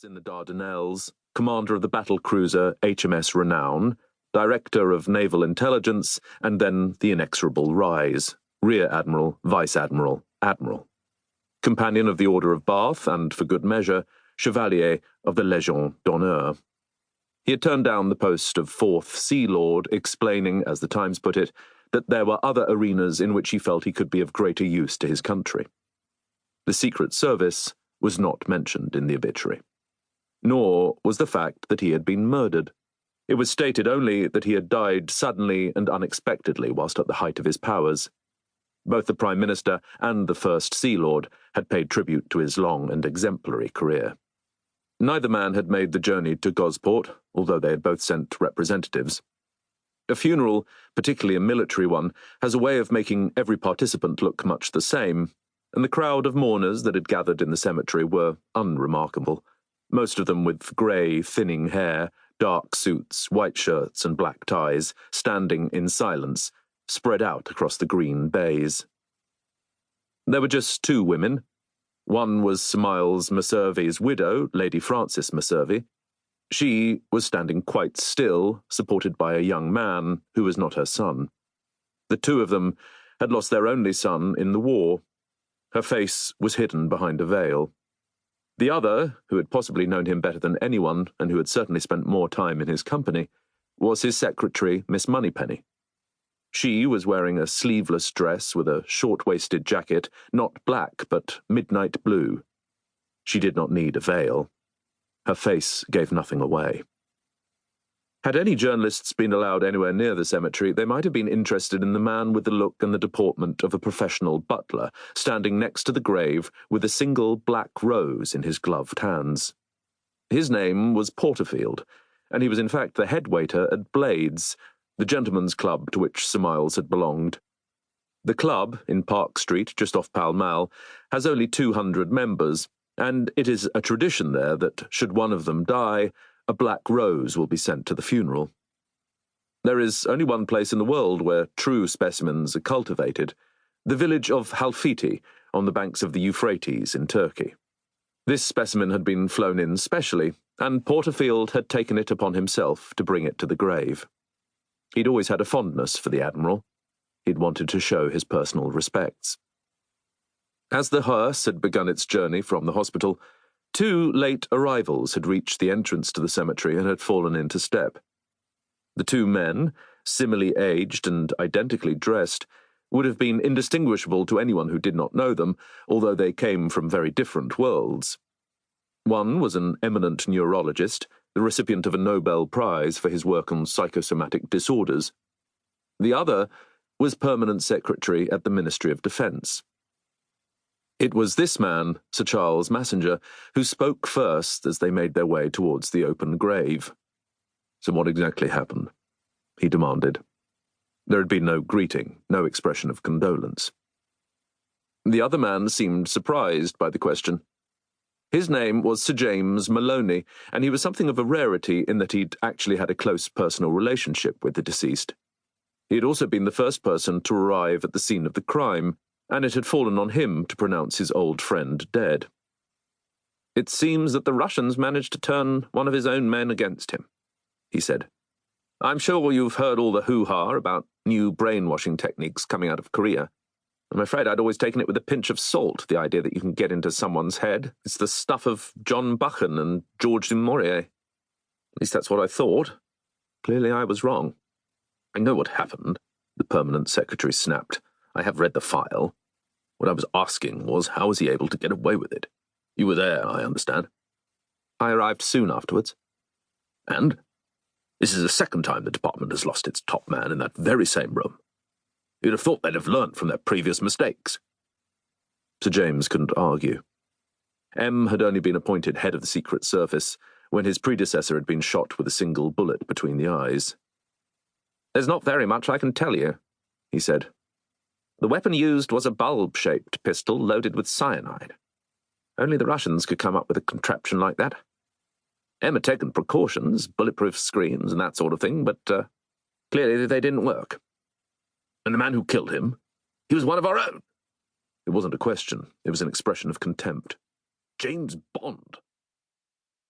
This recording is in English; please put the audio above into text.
Horowitz in the Dardanelles, commander of the battle-cruiser HMS Renown, director of naval intelligence, and then the inexorable Rise, rear admiral, vice admiral, admiral. Companion of the Order of Bath, and, for good measure, chevalier of the Légion d'honneur. He had turned down the post of Fourth Sea Lord, explaining, as the Times put it, that there were other arenas in which he felt he could be of greater use to his country. The Secret Service was not mentioned in the obituary. Nor was the fact that he had been murdered. It was stated only that he had died suddenly and unexpectedly whilst at the height of his powers. Both the Prime Minister and the First Sea Lord had paid tribute to his long and exemplary career. Neither man had made the journey to Gosport, although they had both sent representatives. A funeral, particularly a military one, has a way of making every participant look much the same, and the crowd of mourners that had gathered in the cemetery were unremarkable, most of them with grey, thinning hair, dark suits, white shirts and black ties, standing in silence, spread out across the green bays. There were just two women. One was Sir Miles Meservy's widow, Lady Frances Meservy. She was standing quite still, supported by a young man who was not her son. The two of them had lost their only son in the war. Her face was hidden behind a veil. The other, who had possibly known him better than anyone, and who had certainly spent more time in his company, was his secretary, Miss Moneypenny. She was wearing a sleeveless dress with a short-waisted jacket, not black, but midnight blue. She did not need a veil. Her face gave nothing away. Had any journalists been allowed anywhere near the cemetery, they might have been interested in the man with the look and the deportment of a professional butler, standing next to the grave with a single black rose in his gloved hands. His name was Porterfield, and he was in fact the head waiter at Blades, the gentlemen's club to which Sir Miles had belonged. The club, in Park Street, just off Pall Mall, has only 200 members, and it is a tradition there that, should one of them die, a black rose will be sent to the funeral. There is only one place in the world where true specimens are cultivated, the village of Halfiti, on the banks of the Euphrates in Turkey. This specimen had been flown in specially, and Porterfield had taken it upon himself to bring it to the grave. He'd always had a fondness for the Admiral. He'd wanted to show his personal respects. As the hearse had begun its journey from the hospital, two late arrivals had reached the entrance to the cemetery and had fallen into step. The two men, similarly aged and identically dressed, would have been indistinguishable to anyone who did not know them, although they came from very different worlds. One was an eminent neurologist, the recipient of a Nobel Prize for his work on psychosomatic disorders. The other was Permanent Secretary at the Ministry of Defence. It was this man, Sir Charles Massenger, who spoke first as they made their way towards the open grave. "So what exactly happened?" he demanded. There had been no greeting, no expression of condolence. The other man seemed surprised by the question. His name was Sir James Maloney, and he was something of a rarity in that he'd actually had a close personal relationship with the deceased. He had also been the first person to arrive at the scene of the crime, and it had fallen on him to pronounce his old friend dead. "It seems that the Russians managed to turn one of his own men against him," he said. "I'm sure you've heard all the hoo-ha about new brainwashing techniques coming out of Korea. I'm afraid I'd always taken it with a pinch of salt, the idea that you can get into someone's head. It's the stuff of John Buchan and Georges du Maurier. At least that's what I thought. Clearly I was wrong." "I know what happened," the Permanent Secretary snapped. "I have read the file. What I was asking was, how was he able to get away with it? You were there, I understand." "I arrived soon afterwards." "And? This is the second time the department has lost its top man in that very same room. You'd have thought they'd have learnt from their previous mistakes." Sir James couldn't argue. M had only been appointed head of the Secret Service when his predecessor had been shot with a single bullet between the eyes. "There's not very much I can tell you," he said. "The weapon used was a bulb-shaped pistol loaded with cyanide. Only the Russians could come up with a contraption like that. M had taken precautions, bulletproof screens and that sort of thing, but clearly they didn't work." "And the man who killed him? He was one of our own?" It wasn't a question, it was an expression of contempt. "James Bond."